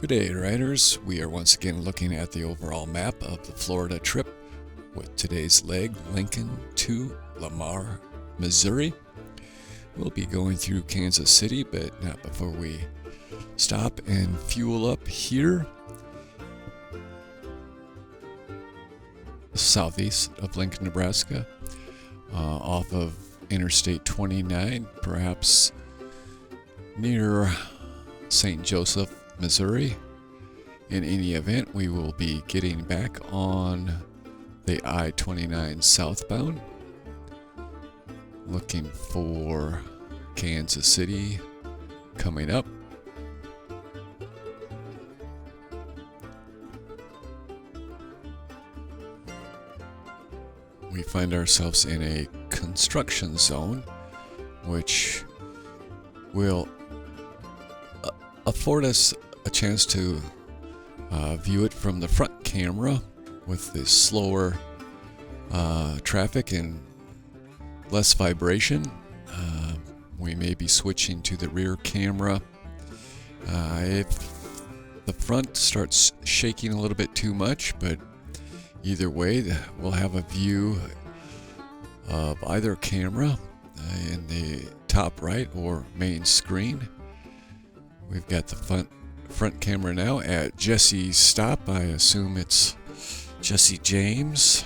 Good day, riders. We are once again looking at the overall map of the Florida trip with today's leg, Lincoln to Lamar, Missouri. We'll be going through Kansas City, but not before we stop and fuel up here, southeast of Lincoln, Nebraska, off of Interstate 29, perhaps near St. Joseph, Missouri. In any event, we will be getting back on the I-29 southbound, looking for Kansas City coming up. We find ourselves in a construction zone, which will afford us a chance to view it from the front camera with the slower traffic and less vibration. We may be switching to the rear camera if the front starts shaking a little bit too much, but either way, we'll have a view of either camera in the top right or main screen. We've got the front camera now at Jesse's stop. I assume it's Jesse James,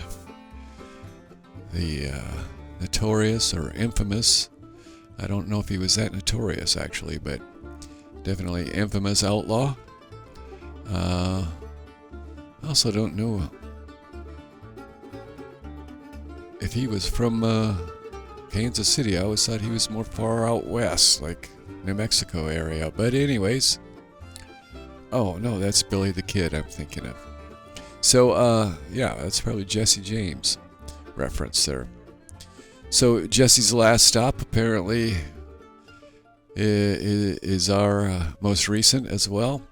the notorious or infamous. I don't know if he was that notorious actually, but definitely infamous outlaw. I also don't know if he was from Kansas City. I always thought he was more far out west, like New Mexico area. But anyways, oh no, that's Billy the Kid I'm thinking of. So yeah, that's probably Jesse James reference there. So Jesse's last stop apparently is our most recent as well.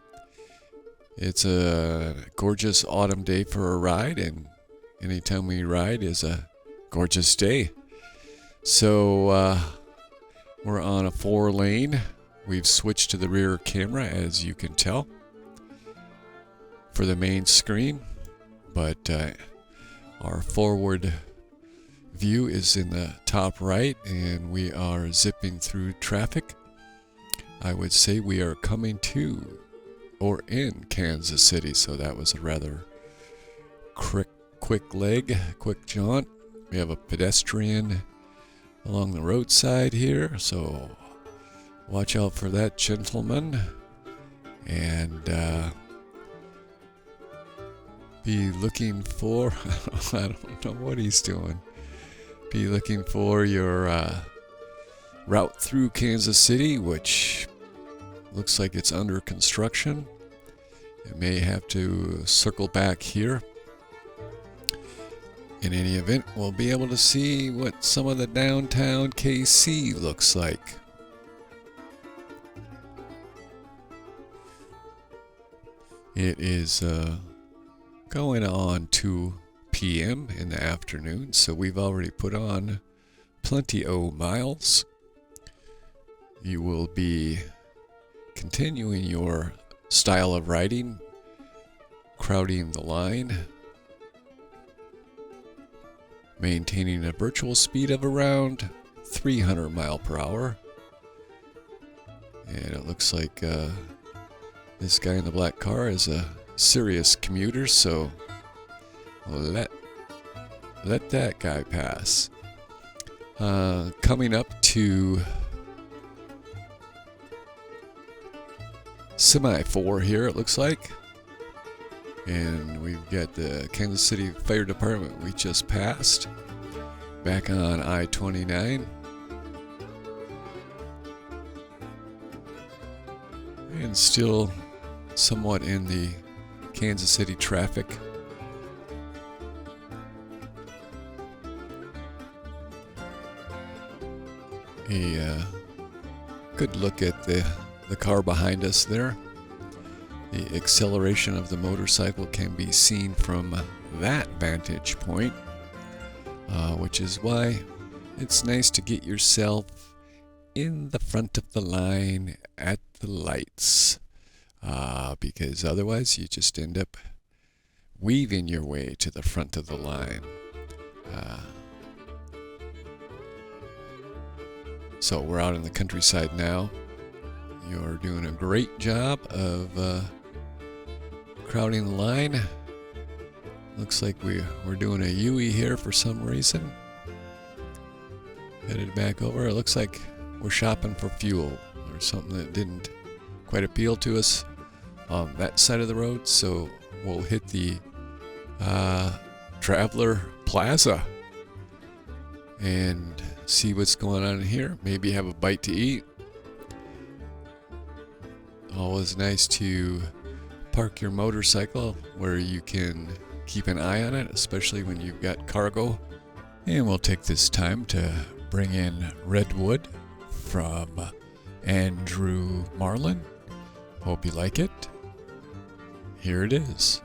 It's a gorgeous autumn day for a ride, and anytime we ride is a gorgeous day. So we're on a 4-lane. We've switched to the rear camera, as you can tell, for the main screen, but our forward view is in the top right, and we are zipping through traffic. I would say we are coming to or in Kansas City, so that was a rather quick jaunt. We have a pedestrian along the roadside here, so watch out for that gentleman, and be looking for I don't know what he's doing. Be looking for your route through Kansas City, which looks like it's under construction. It may have to circle back here. In any event, we'll be able to see what some of the downtown KC looks like. It is going on 2 p.m. in the afternoon, so we've already put on plenty of miles. You will be continuing your style of riding, crowding the line, maintaining a virtual speed of around 300 mile per hour. And it looks like this guy in the black car is a serious commuter, so let that guy pass. Coming up to Semi-4 here, it looks like. And we've got the Kansas City Fire Department we just passed, back on I-29. And still somewhat in the Kansas City traffic. A good look at the car behind us there. The acceleration of the motorcycle can be seen from that vantage point, which is why it's nice to get yourself in the front of the line at the lights because otherwise you just end up weaving your way to the front of the line. So we're out in the countryside now. You're doing a great job of crowding the line. Looks like we're doing a U-E here for some reason. Headed back over. It looks like we're shopping for fuel or something that didn't quite appeal to us on that side of the road. So we'll hit the Traveler Plaza and see what's going on here. Maybe have a bite to eat. Always nice to park your motorcycle where you can keep an eye on it, especially when you've got cargo. And we'll take this time to bring in Redwood from Andrew Marlin. Hope you like it. Here it is.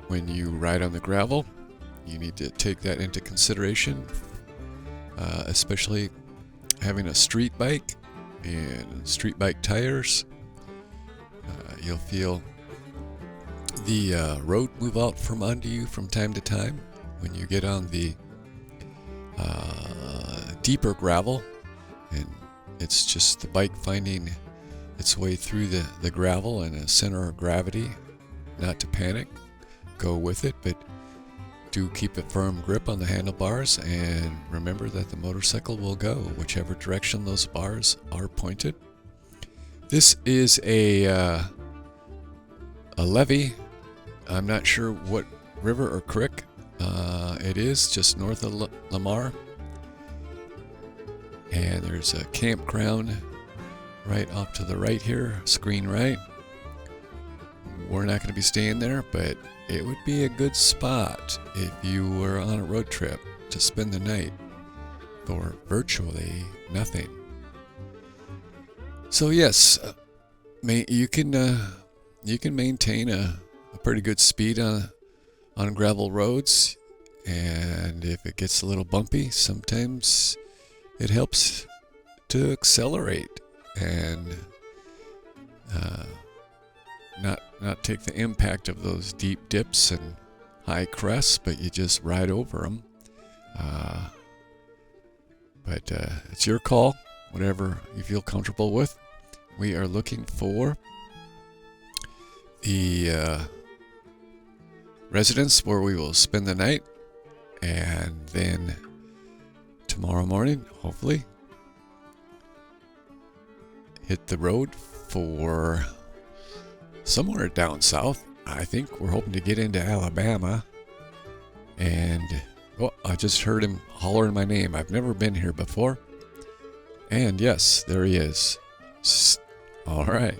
When you ride on the gravel, you need to take that into consideration, especially having a street bike and street bike tires. You'll feel the road move out from under you from time to time when you get on the deeper gravel, and it's just the bike finding its way through the gravel and a center of gravity. Not to panic, go with it, but do keep a firm grip on the handlebars, and remember that the motorcycle will go whichever direction those bars are pointed. This is a levee. I'm not sure what river or creek it is, just north of Lamar. And there's a campground right off to the right here, screen right. We're not going to be staying there, but it would be a good spot if you were on a road trip to spend the night for virtually nothing. So yes, you can maintain a pretty good speed on gravel roads, and if it gets a little bumpy, sometimes it helps to accelerate and not take the impact of those deep dips and high crests, but you just ride over them. But it's your call, whatever you feel comfortable with. We are looking for the residence where we will spend the night, and then tomorrow morning, hopefully, hit the road for somewhere down south. I think we're hoping to get into Alabama. And I just heard him hollering my name. I've never been here before. And yes, there he is. All right.